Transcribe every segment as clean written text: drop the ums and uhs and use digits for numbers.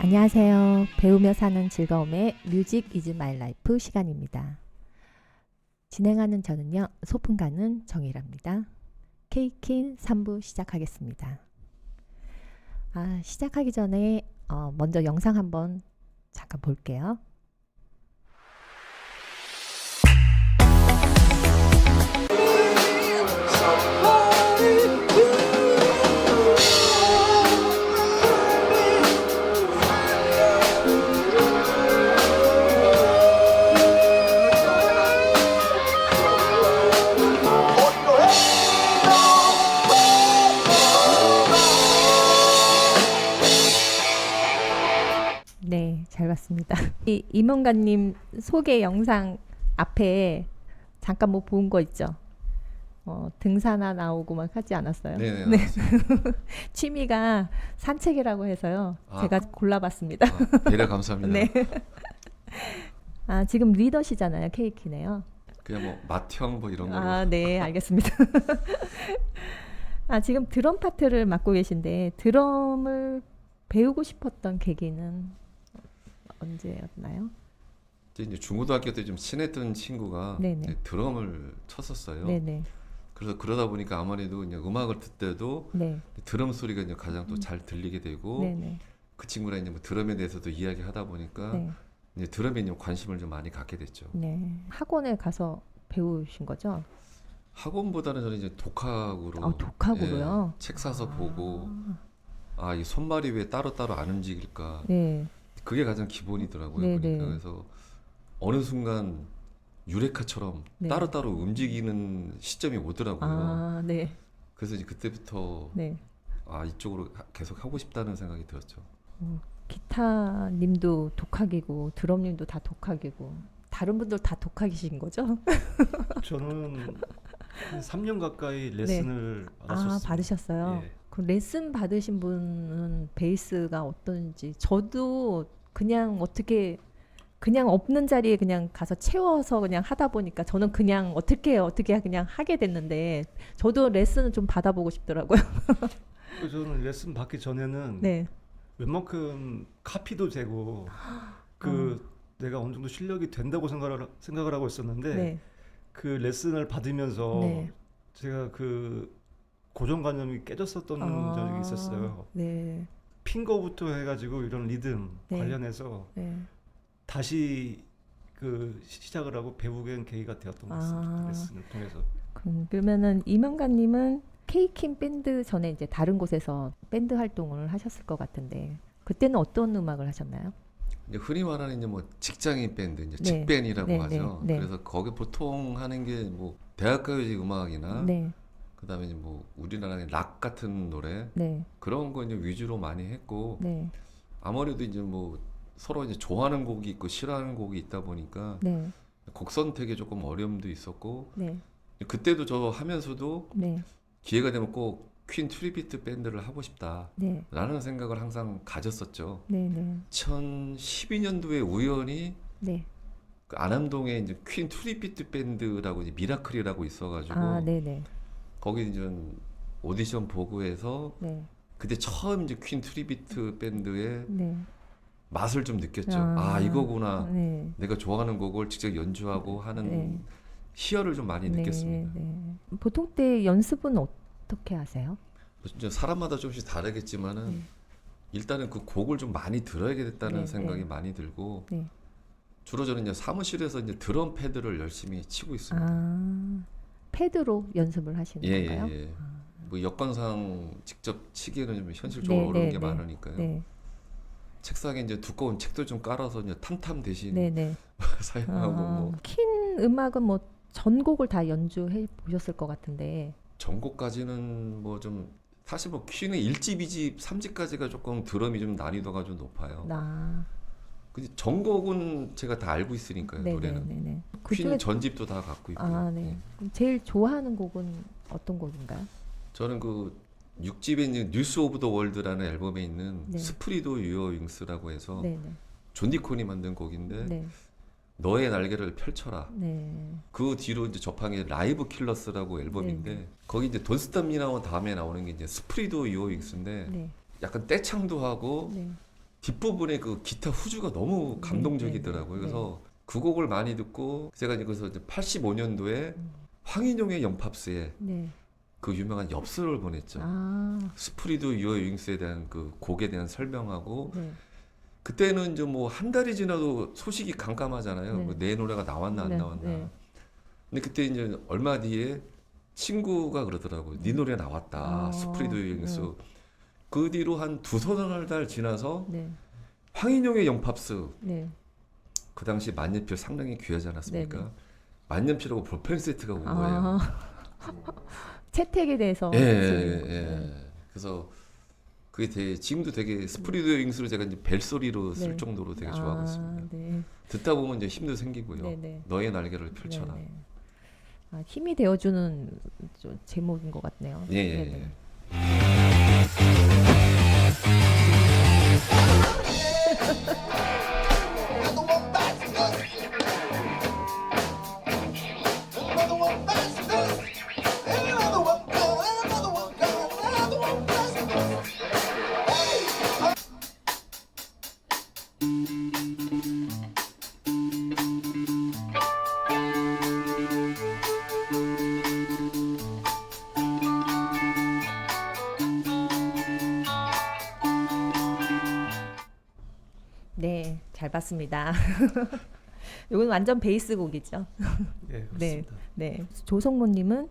안녕하세요. 배우며 사는 즐거움의 뮤직 이즈 마이 라이프 시간입니다. 진행하는 저는요, 소풍가는 정희랍니다. 케이킨 3부 시작하겠습니다. 시작하기 전에 먼저 영상 한번 잠깐 볼게요. 네, 잘 봤습니다. 이문가님 소개 영상 앞에 잠깐 뭐 본 거 있죠? 등산화 나오고 막 하지 않았어요? 네네. 네. 취미가 산책이라고 해서요. 제가 골라봤습니다. 배려 감사합니다. 네. 지금 리더시잖아요. 케이키네요. 그냥 뭐 맏형 뭐 이런 걸로. 네, 알겠습니다. 지금 드럼 파트를 맡고 계신데 드럼을 배우고 싶었던 계기는 언제였나요? 이제 중고등학교 때 좀 친했던 친구가 네네. 드럼을 쳤었어요. 네네. 그래서 그러다 보니까 아무래도 이제 음악을 듣을 때도 네. 드럼 소리가 이제 가장 또 잘 들리게 되고 네네. 그 친구랑 이제 뭐 드럼에 대해서도 이야기하다 보니까 네. 이제 드럼에 이제 관심을 좀 많이 갖게 됐죠. 네. 학원에 가서 배우신 거죠? 학원보다는 저는 이제 독학으로 독학으로요? 책 사서 보고 이 손말이 왜 따로따로 안 움직일까? 네. 그게 가장 기본이더라고요. 네네. 보니까. 그래서 어느 순간 유레카처럼 네. 따로따로 움직이는 시점이 오더라고요. 네. 그래서 이제 그때부터 네. 이쪽으로 계속 하고 싶다는 생각이 들었죠. 기타님도 독학이고 드럼님도 다 독학이고 다른 분들 다 독학이신 거죠? 저는 한 3년 가까이 레슨을 받았었어요. 받으셨어요? 예. 그 레슨 받으신 분은 베이스가 어떤지 저도 그냥 어떻게 그냥 없는 자리에 그냥 가서 채워서 그냥 하다 보니까 저는 그냥 어떻게 그냥 하게 됐는데 저도 레슨을 좀 받아보고 싶더라고요. 그래서 저는 레슨 받기 전에는 네. 웬만큼 카피도 되고 내가 어느 정도 실력이 된다고 생각을 하고 있었는데 네. 그 레슨을 받으면서 네. 제가 그 고정관념이 깨졌었던 적이 있었어요. 네. 핑거부터 해가지고 이런 리듬 네. 관련해서 네. 다시 그 시작을 하고 배우게 된 계기가 되었던 것 같습니다. 레슨을 통해서. 그러면은 이명관님은 케이킨 밴드 전에 이제 다른 곳에서 밴드 활동을 하셨을 것 같은데 그때는 어떤 음악을 하셨나요? 이제 흔히 말하는 이제 뭐 직장인 밴드, 이제 네. 직밴이라고 네, 하죠. 네, 네. 그래서 거기 보통 하는 게 뭐 대학가요제 음악이나 네. 그다음에 이제 뭐 우리나라의 락 같은 노래 네. 그런 거 이제 위주로 많이 했고 네. 아무래도 이제 뭐 서로 이제 좋아하는 곡이 있고 싫어하는 곡이 있다 보니까 네. 곡 선택에 조금 어려움도 있었고 네. 그때도 저 하면서도 네. 기회가 되면 꼭 퀸 트리비트 밴드를 하고 싶다라는 네. 생각을 항상 가졌었죠. 네. 네. 2012년도에 우연히 네. 그 안암동에 이제 퀸 트리비트 밴드라고 이제 미라클이라고 있어가지고 네, 네. 거기 이제 오디션 보고 해서 네. 그때 처음 이제 퀸 트리비트 밴드의 네. 맛을 좀 느꼈죠. 아, 이거구나. 네. 내가 좋아하는 곡을 직접 연주하고 하는 네. 희열을 좀 많이 느꼈습니다. 네. 보통 때 연습은 어떻게 하세요? 진짜 사람마다 조금씩 다르겠지만은 네. 일단은 그 곡을 좀 많이 들어야겠다는 네, 생각이 네. 많이 들고 네. 주로 저는 이제 사무실에서 이제 드럼 패드를 열심히 치고 있습니다. 패드로 연습을 하시는 건가요? 예. 뭐 여건상 직접 치기에는 좀 현실적으로 어려운 게 많으니까요. 네. 책상에 이제 두꺼운 책도 좀 깔아서 이제 탐탐 대신 네, 네. 사용하고 뭐 퀸 음악은 뭐 전곡을 다 연주해 보셨을 것 같은데. 전곡까지는 뭐 좀 사실 뭐 퀸의 1집, 2집, 3집까지가 조금 드럼이 좀 난이도가 좀 높아요. 근데 전곡은 제가 다 알고 있으니까요. 노래는. 네네네. 퀸 전집도 다 갖고 있고요. 네. 그럼 제일 좋아하는 곡은 어떤 곡인가요? 저는 그 6집에 있는 뉴스 오브 더 월드라는 앨범에 있는 네. 스프리도 유어 윙스라고 해서 네네. 존 디콘이 만든 곡인데 네. 너의 날개를 펼쳐라. 네. 그 뒤로 이제 접한 게 라이브 킬러스라고 앨범인데 네. 거기 이제 돈 스탑 미 나온 다음에 나오는 게 이제 스프리도 유어 윙스인데 네. 약간 떼창도 하고 네. 뒷부분에 그 기타 후주가 너무 감동적이더라고요. 그래서 그 곡을 많이 듣고 제가 그래서 85년도에 황인용의 영팝스에 네. 그 유명한 엽서를 보냈죠. 스프리드 유어 윙스에 대한 그 곡에 대한 설명하고 네. 그때는 이제 뭐 한 달이 지나도 소식이 깜깜하잖아요. 네. 뭐내 노래가 나왔나 안 네, 나왔나. 네. 근데 그때 이제 얼마 뒤에 친구가 그러더라고요. 네 노래 나왔다. 스프리드 유어 윙스. 그 뒤로 한 두서너 달 지나서 네. 황인용의 영팝스 네. 그 당시 만년필 상당히 귀하지 않았습니까? 네네. 만년필하고 볼펜 세트가 온 거예요. 채택에 대해서. 예. 그래서 그게 되게 지금도 되게 스프리드 윙스로 제가 이제 벨소리로 쓸 네. 정도로 되게 좋아하고 있습니다. 네. 듣다 보면 이제 힘도 생기고요. 네네. 너의 날개를 펼쳐라. 네네. 힘이 되어주는 좀 제목인 것 같네요. 예. 네네. 네, 잘 봤습니다. 이건 완전 베이스 곡이죠. 예, 네, 그렇습니다. 네. 조성모님은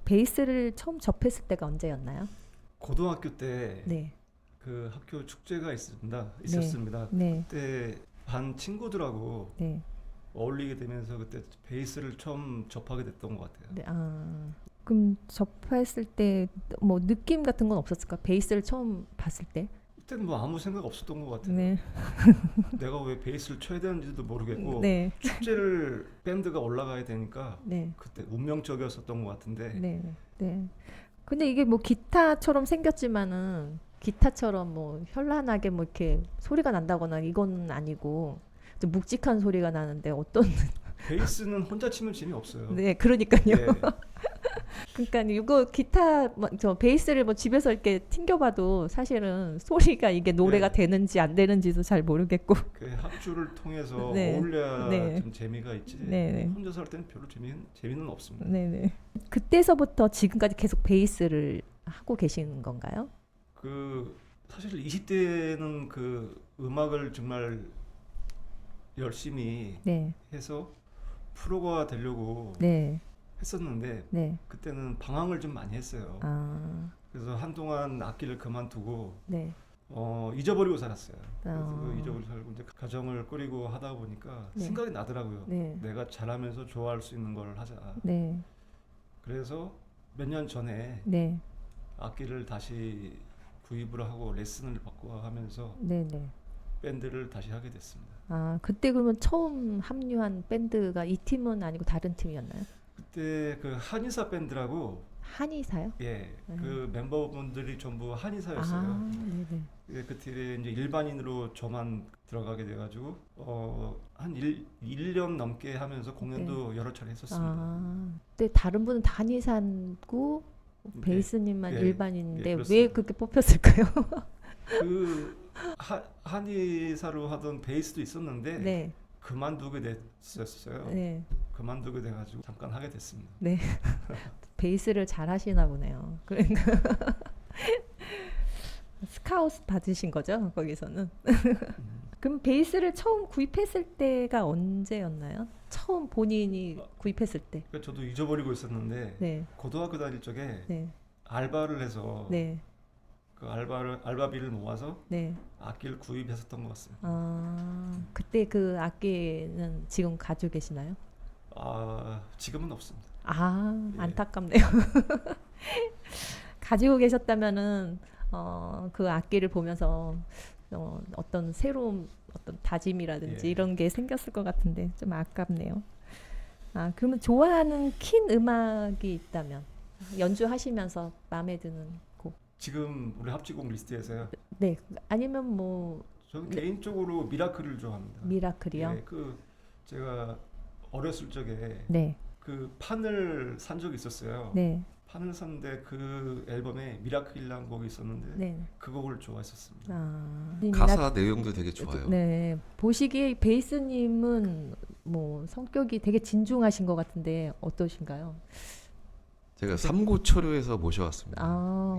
베이스를 처음 접했을 때가 언제였나요? 고등학교 때 네, 그 학교 축제가 있었습니다. 네, 그때 반 친구들하고 네. 어울리게 되면서 그때 베이스를 처음 접하게 됐던 것 같아요. 네. 그럼 접했을 때 뭐 느낌 같은 건 없었을까? 베이스를 처음 봤을 때? 그때는 뭐 아무 생각 없었던 것 같아요. 네, 내가 왜 베이스를 쳐야 되는지도 모르겠고 네, 축제를 밴드가 올라가야 되니까 네, 그때 운명적이었었던 것 같은데 네, 네. 근데 이게 뭐 기타처럼 생겼지만은 기타처럼 뭐 현란하게 뭐 이렇게 소리가 난다거나 이건 아니고 좀 묵직한 소리가 나는데 어떤 베이스는 혼자 치면 재미없어요. 네, 그러니까요. 예, 그러니까 이거 기타 저 베이스를 뭐 집에서 이렇게 튕겨봐도 사실은 소리가 이게 노래가 네. 되는지 안 되는지도 잘 모르겠고. 그 합주를 통해서 네. 어울려야 네. 좀 재미가 있지. 네. 혼자서 할 때는 별로 재미는 없습니다. 네네. 그때서부터 지금까지 계속 베이스를 하고 계신 건가요? 그 사실 20대는 그 음악을 정말 열심히 네, 해서 프로가 되려고 네, 했었는데 네. 그때는 방황을 좀 많이 했어요. 그래서 한동안 악기를 그만두고 네. 잊어버리고 살았어요. 그래서 아. 잊어버리고 살고 이제 가정을 꾸리고 하다 보니까 네. 생각이 나더라고요. 네, 내가 잘하면서 좋아할 수 있는 걸 하자. 네, 그래서 몇 년 전에 네, 악기를 다시 구입을 하고 레슨을 받고 하면서 네, 네. 밴드를 다시 하게 됐습니다. 그때 그러면 처음 합류한 밴드가 이 팀은 아니고 다른 팀이었나요? 그때 그 한의사 밴드라고 한의사요? 그 멤버분들이 전부 한의사였어요. 네네. 예, 그 팀에 이제 일반인으로 저만 들어가게 돼가지고 한 1년 넘게 하면서 공연도 여러 차례 했었습니다. 근데 다른 분은 다 한의사고 베이스님만 네, 일반인인데 왜 그렇습니다. 그렇게 뽑혔을까요? 그 한의사로 하던 베이스도 있었는데 네, 그만두게 됐었어요. 네, 그만두게 돼가지고 잠깐 하게 됐습니다. 네. 베이스를 잘 하시나 보네요. 그러니까 스카우트 받으신 거죠? 거기서는. 그럼 베이스를 처음 구입했을 때가 언제였나요? 처음 본인이 구입했을 때. 그러니까 저도 잊어버리고 있었는데 네, 고등학교 다닐 적에 네, 알바를 해서 네, 그 알바비를 모아서 네. 악기를 구입했었던 것 같습니다. 그때 그 악기는 지금 가지고 계시나요? 지금은 없습니다. 예. 안타깝네요. 가지고 계셨다면은 그 악기를 보면서 어떤 새로운 어떤 다짐이라든지 예. 이런 게 생겼을 것 같은데 좀 아깝네요. 그러면 좋아하는 킨 음악이 있다면 연주하시면서 마음에 드는 곡. 지금 우리 합주곡 리스트에서요. 네, 아니면 뭐 저는 네. 개인적으로 미라클을 좋아합니다. 미라클이요. 예, 그 제가 어렸을 적에 네, 그 판을 산 적이 있었어요. 네, 하늘선대 그 앨범에 미라클이라는 곡이 있었는데 네. 그 곡을 좋아했었습니다. 가사 내용도 되게 좋아요. 네. 보시기에 베이스님은 뭐 성격이 되게 진중하신 것 같은데 어떠신가요? 제가 삼고초려에서 모셔왔습니다.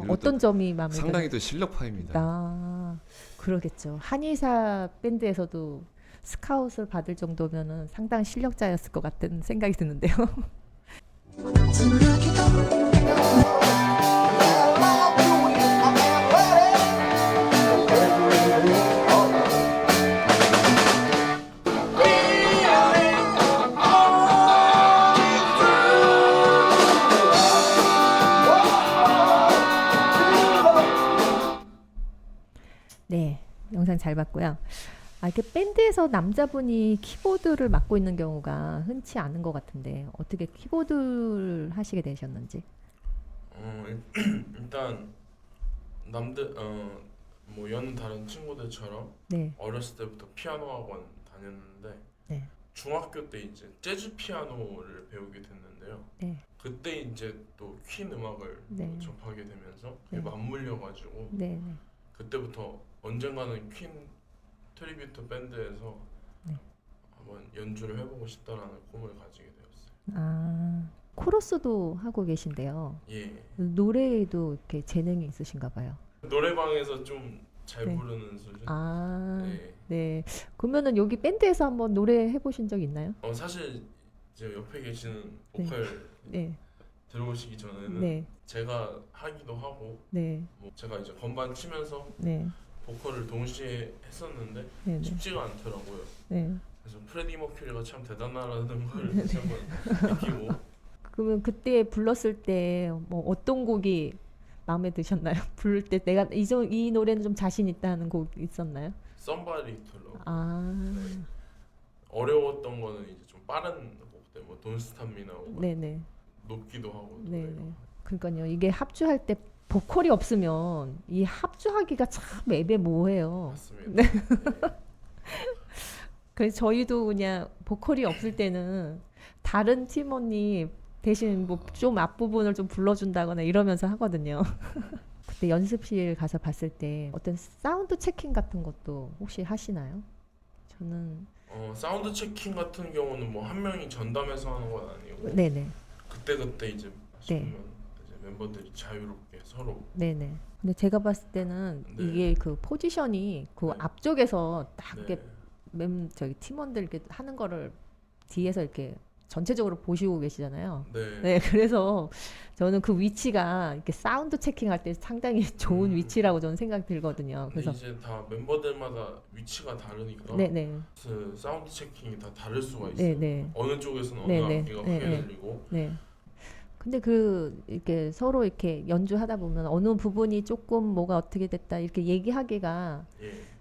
어떤 점이 마음에 들어요? 상당히 또 실력파입니다. 그러겠죠. 한의사 밴드에서도 스카웃을 받을 정도면은 상당히 실력자였을 것 같은 생각이 드는데요. 네, 영상 잘 봤고요. 이렇게 밴드에서 남자분이 키보드를 맡고 있는 경우가 흔치 않은 것 같은데 어떻게 키보드를 하시게 되셨는지? 일단 남들 뭐 여는 다른 친구들처럼 네. 어렸을 때부터 피아노 학원 다녔는데 네. 중학교 때 이제 재즈 피아노를 배우게 됐는데요. 네. 그때 이제 또 퀸 음악을 네. 접하게 되면서 그게 네. 맞물려가지고 네. 네. 그때부터 언젠가는 퀸 트리뷰트 밴드에서 네. 한번 연주를 해보고 싶다라는 꿈을 가지게 되었어요. 코러스도 하고 계신데요. 예. 노래에도 이렇게 재능이 있으신가 봐요. 노래방에서 좀 잘 네. 부르는 수준. 네. 네. 네. 그러면은 여기 밴드에서 한번 노래 해보신 적 있나요? 사실 이제 옆에 계시는 보컬 네. 들어오시기 전에는 네. 제가 하기도 하고 네. 뭐 제가 이제 건반 치면서 네. 보컬을 동시에 했었는데 네. 쉽지가 않더라고요. 네. 그래서 프레디 머큐리가 참 대단하다는 걸 다시 한번 느끼고. 그러면 그때 불렀을 때 뭐 어떤 곡이 마음에 드셨나요? 부를 때 내가 이 노래는 좀 자신 있다 하는 곡 있었나요? Somebody to Love. 네. 어려웠던 거는 이제 좀 빠른 곡들, 뭐 Don't Stop Me Now 네네. 높기도 하고. 네네. 그러니까요. 이게 합주할 때 보컬이 없으면 이 합주하기가 참 애매모호해요. 맞습니다. 네. 네. 그래서 저희도 그냥 보컬이 없을 때는 다른 팀원이 대신 뭐 좀 앞부분을 좀 불러준다거나 이러면서 하거든요. 그때 연습실 가서 봤을 때 어떤 사운드 체킹 같은 것도 혹시 하시나요? 저는 사운드 체킹 같은 경우는 뭐 한 명이 전담해서 하는 건 아니고 네네. 그때 이제 네. 싶으면 이제 멤버들이 자유롭게 서로. 네네. 근데 제가 봤을 때는 네. 이게 그 포지션이 그 네. 앞쪽에서 딱 이렇게 네. 저기 팀원들 이렇게 하는 거를 뒤에서 이렇게 전체적으로 보시고 계시잖아요. 네. 네, 그래서 저는 그 위치가 이렇게 사운드 체킹할 때 상당히 좋은 위치라고 저는 생각이 들거든요. 근데 그래서 이제 다 멤버들마다 위치가 다르니까 네네. 그 사운드 체킹이 다 다를 수가 있어요. 네네. 어느 쪽에서는 어느 네네. 악기가 네네. 크게 들리고. 네. 근데 이렇게 서로 이렇게 연주하다 보면 어느 부분이 조금 뭐가 어떻게 됐다 이렇게 얘기하기가 예.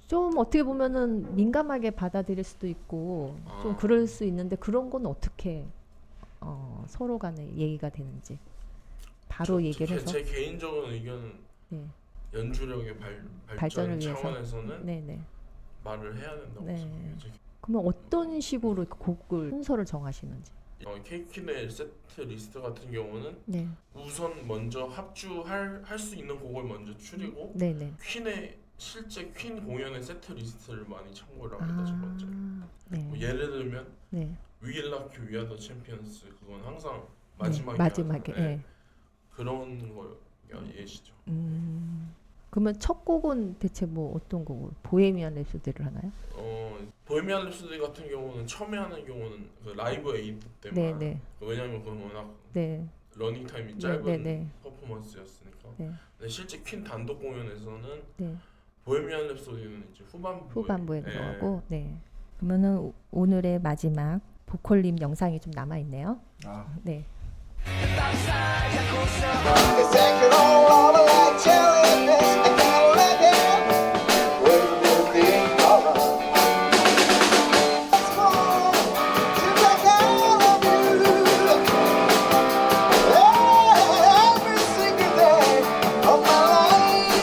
좀 어떻게 보면은 민감하게 받아들일 수도 있고 좀 그럴 수 있는데 그런 건 어떻게 서로 간에 얘기가 되는지 바로 얘기를 해서 제 개인적인 의견은 네. 연주력의 발전 발전을 위해서. 차원에서는 네네. 말을 해야 된다고 네. 생각해요. 그러면 어떤 식으로 곡을 순서를 정하시는지? 케이킨의 세트 리스트 같은 경우는 네. 우선 먼저 합주할 수 있는 곡을 먼저 추리고 네네. 퀸의 실제 퀸 공연의 세트 리스트를 많이 참고를 합니다. 첫 번째. 네. 뭐 예를 들면 네. We Will Rock You, We Are The Champions 그건 항상 마지막에 마지막에. 하잖아요. 네. 그런 거 예시죠. 그러면 첫 곡은 대체 뭐 어떤 곡을 보헤미안 랩소디를 하나요? 보헤미안 랩소디 같은 경우는 처음에 하는 경우는 그 라이브 에이드 때만. 네. 왜냐면 그건 워낙 네. 러닝 타임이 네, 짧은 네, 네. 퍼포먼스였으니까. 네. 근데 실제 퀸 단독 공연에서는 네. 보헤미안 랩소디는 이제 후반부에 들어가고. 네. 그러면은 오늘의 마지막 보컬님 영상이 좀 남아 있네요. 네. Cause I can all like telling this I can't let it will be alright. It's more since I got you every single day of my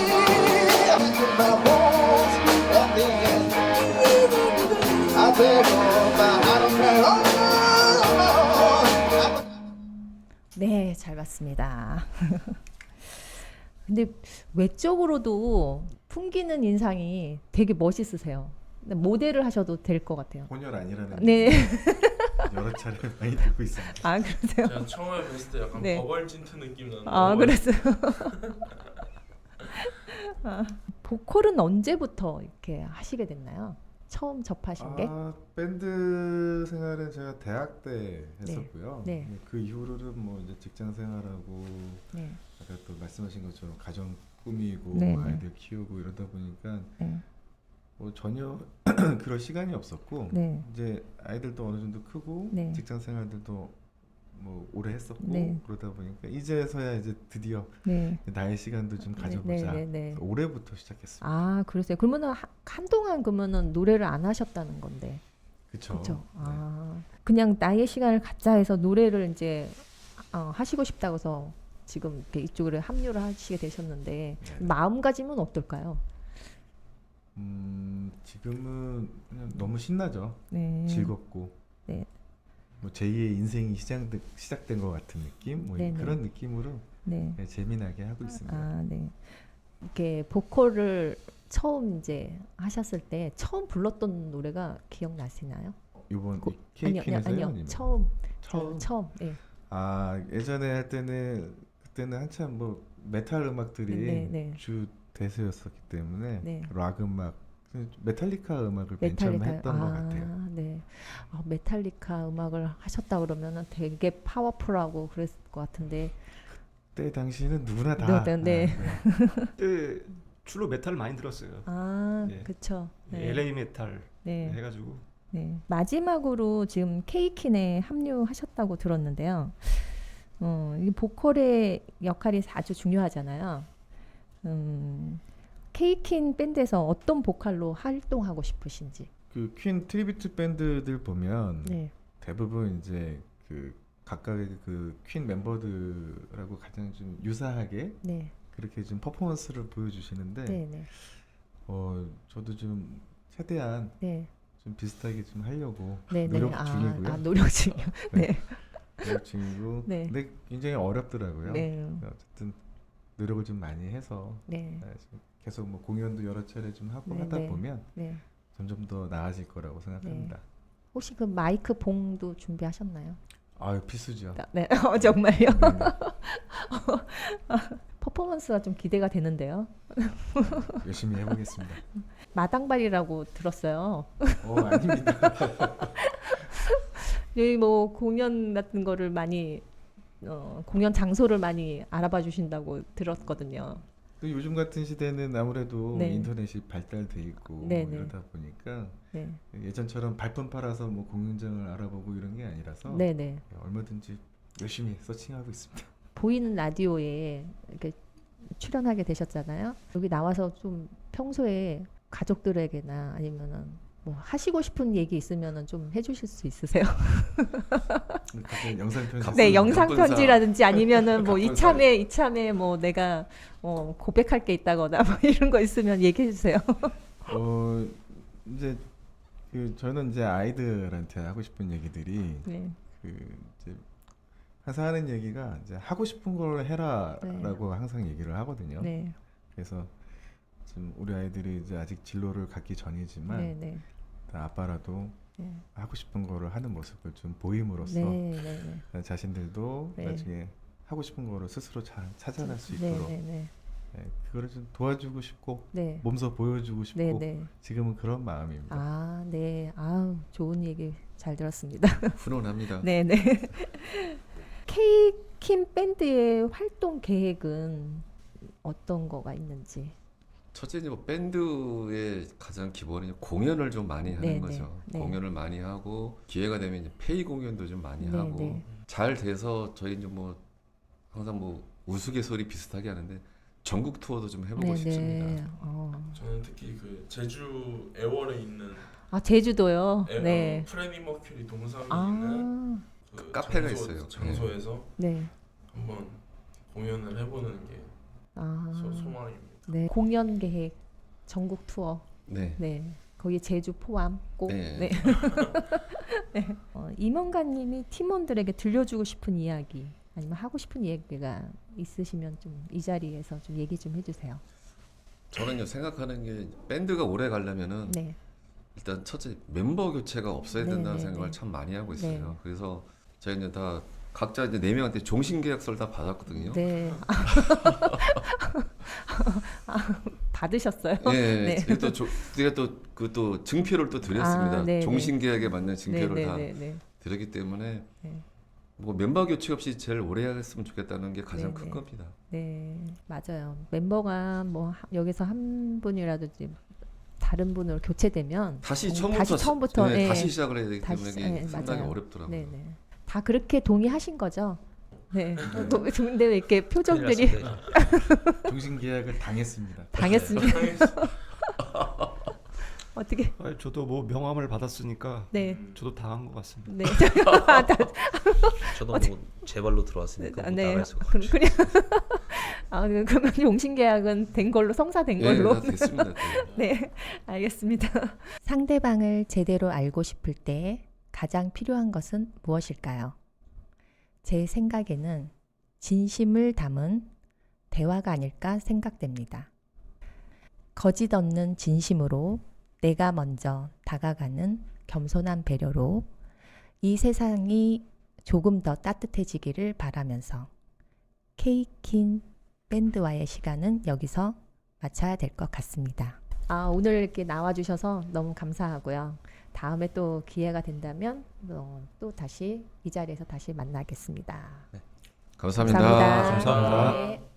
life. In my bones at the end I take all my I don't care. Oh, no. 네, 잘 봤습니다. 근데 외적으로도 풍기는 인상이 되게 멋있으세요. 모델을 하셔도 될 것 같아요. 혼혈 아니라는 네. 여러 차례 많이 듣고 있습니다. 아, 그러세요? 제가 처음에 뵀을 때 약간 네. 버벌진트 느낌 나는. 아, 그랬어요. 아, 보컬은 언제부터 이렇게 하시게 됐나요? 처음 접하신 게? 밴드 생활은 제가 대학 때 했었고요. 네. 그 이후로는 뭐 이제 직장 생활하고 네. 아까 또 말씀하신 것처럼 가정 꾸미고 네, 아이들 키우고 이러다 보니까 네. 뭐 전혀 그럴 시간이 없었고 네. 이제 아이들도 어느 정도 크고 네. 직장 생활들도 뭐 오래 했었고 네. 그러다 보니까 이제서야 이제 드디어 네. 나의 시간도 좀 네, 가져보자. 네, 네, 네. 그래서 올해부터 시작했습니다. 아, 그러세요. 그러면은 한동안 그러면은 노래를 안 하셨다는 건데. 그렇죠. 그렇죠. 아, 그냥 나의 시간을 갖자 해서 노래를 이제 하시고 싶다고 해서 지금 이렇게 이쪽으로 합류를 하시게 되셨는데 네. 마음가짐은 어떨까요? 지금은 그냥 너무 신나죠. 네. 즐겁고 네. 뭐 제2의 인생이 시작된 것 같은 느낌, 뭐 네네. 그런 느낌으로 네. 네, 재미나게 하고 있습니다. 아, 네. 이렇게 보컬을 처음 이제 하셨을 때 처음 불렀던 노래가 기억나시나요? 이번 아니요, 케이크에서요? 아니요. 처음. 처음. 처음. 예. 아 예전에 할 때는 그때는 한참 뭐 메탈 음악들이 네, 네. 주 대세였었기 때문에 네. 락 음악, 메탈리카 음악을 맨 처음 했던 것 같아요. 네. 메탈리카 음악을 하셨다 그러면은 되게 파워풀하고 그랬을 것 같은데. 그때 당시는 누구나 다 네, 네. 그때 주로 메탈을 많이 들었어요. 아, 예. 그렇죠. 네. LA 메탈 네. 해가지고 네. 마지막으로 지금 케이킨에 합류하셨다고 들었는데요. 이 보컬의 역할이 아주 중요하잖아요. 케이킨 밴드에서 어떤 보컬로 활동하고 싶으신지. 그 퀸 트리비트 밴드들 보면 네. 대부분 이제 그 각각의 그 퀸 멤버들하고 가장 좀 유사하게 네. 그렇게 좀 퍼포먼스를 보여주시는데 네, 네. 저도 좀 최대한 네. 좀 비슷하게 좀 하려고 네, 노력 네. 중이고요. 노력 중이요. 네. 노력 중이고 네. 근데 굉장히 어렵더라고요. 네. 어쨌든 노력을 좀 많이 해서 네. 지금 계속 뭐 공연도 여러 차례 좀 하고 네, 하다 네. 보면 네. 점점 더 나아질 거라고 생각합니다. 혹시 그 마이크 봉도 준비하셨나요? 아유 필수죠. 네. 정말요? 네네. 퍼포먼스가 좀 기대가 되는데요. 열심히 해보겠습니다. 마당발이라고 들었어요. 아닙니다. 여기 뭐 공연 같은 거를 많이 공연 장소를 많이 알아봐 주신다고 들었거든요. 또 요즘 같은 시대는 아무래도 네. 인터넷이 발달돼 있고 네네. 이러다 보니까 네. 예전처럼 발품 팔아서 뭐 공연장을 알아보고 이런 게 아니라서 네네. 얼마든지 열심히 서칭하고 있습니다. 보이는 라디오에 이렇게 출연하게 되셨잖아요. 여기 나와서 좀 평소에 가족들에게나 아니면은 뭐 하시고 싶은 얘기 있으면은 좀 해주실 수 있으세요? 갑자기 영상 편지. 네, 영상 갑분사. 편지라든지 아니면은 뭐 갑분사. 이참에 뭐 내가 고백할 게 있다거나 뭐 이런 거 있으면 얘기해 주세요. 이제 저는 이제 아이들한테 하고 싶은 얘기들이 네. 이제 항상 하는 얘기가 이제 하고 싶은 걸 해라라고 항상 얘기를 하거든요. 네. 그래서 지금 우리 아이들이 이제 아직 진로를 갖기 전이지만 네, 네. 다 아빠라도 네. 하고 싶은 거를 하는 모습을 좀 보임으로써 네, 네, 네. 자신들도 네. 나중에 하고 싶은 거를 스스로 잘 찾아낼 수 네, 있도록 네, 네. 그거를 좀 도와주고 싶고 네. 몸소 보여주고 싶고 네, 네. 지금은 그런 마음입니다. 아, 네. 아우, 좋은 얘기 잘 들었습니다. 훈훈합니다. 네, 네. 케이킨 밴드의 활동 계획은 어떤 거가 있는지. 첫째 뭐 밴드의 가장 기본은 공연을 좀 많이 하는 네, 거죠. 네. 공연을 많이 하고 기회가 되면 이제 페이 공연도 좀 많이 네, 하고 네. 잘 돼서 저희 이제 뭐 항상 뭐 우스갯소리 비슷하게 하는데 전국 투어도 좀 해보고 네, 싶습니다. 네. 저는 특히 그 제주 애월에 있는 아, 제주도요. 네. 프레디 머큐리 동상이 있는 아, 그 카페가 있어요. 장소에서 네. 한번 공연을 해보는 게 아, 소망입니다. 네. 공연 계획 전국 투어. 네. 네. 거기 제주 포함 꼭. 네. 네. 네. 임원가님이 팀원들에게 들려주고 싶은 이야기 아니면 하고 싶은 얘기가 있으시면 좀 이 자리에서 좀 얘기 좀 해주세요. 저는요 생각하는 게 밴드가 오래 가려면은 네. 일단 첫째 멤버 교체가 없어야 네, 된다는 네, 생각을 네. 참 많이 하고 있어요. 네. 그래서 제가 이제 다 각자 이제 4명한테 종신 계약서를 다 받았거든요. 네. 받으셨어요? 예, 네. 그리고 또 제가 또 증표를 또 드렸습니다. 아, 네, 종신 계약에 맞는 증표를 네, 다 네, 네, 드렸기 때문에 네. 뭐 멤버 교체 없이 제일 오래 했으면 좋겠다는 게 가장 네, 큰 네. 겁니다. 네, 맞아요. 멤버가 뭐 여기서 한 분이라도 다른 분으로 교체되면 다시 다시 처음부터 네, 예. 다시 시작을 해야 되기 때문에 다시, 이게 예, 상당히 맞아요. 어렵더라고요. 네, 네. 다 그렇게 동의하신 거죠? 네. 근데 왜 이렇게 표정들이 종신 계약을 당했습니다. 당했습니다. 어떻게? 저도 뭐 명함을 받았으니까 네. 저도 당한 것 같습니다. 네. 저도 뭐 제 발로 들어왔으니까 뭐 나갈 수가 없죠. 그냥 그러면 용신 계약은 된 걸로 성사된 예, 걸로. 다 됐습니다. 또. 네, 알겠습니다. 상대방을 제대로 알고 싶을 때 가장 필요한 것은 무엇일까요? 제 생각에는 진심을 담은 대화가 아닐까 생각됩니다. 거짓 없는 진심으로 내가 먼저 다가가는 겸손한 배려로 이 세상이 조금 더 따뜻해지기를 바라면서 케이킨 밴드와의 시간은 여기서 마쳐야 될 것 같습니다. 오늘 이렇게 나와주셔서 너무 감사하고요. 다음에 또 기회가 된다면 또 다시 이 자리에서 다시 만나겠습니다. 감사합니다. 감사합니다. 감사합니다. 네.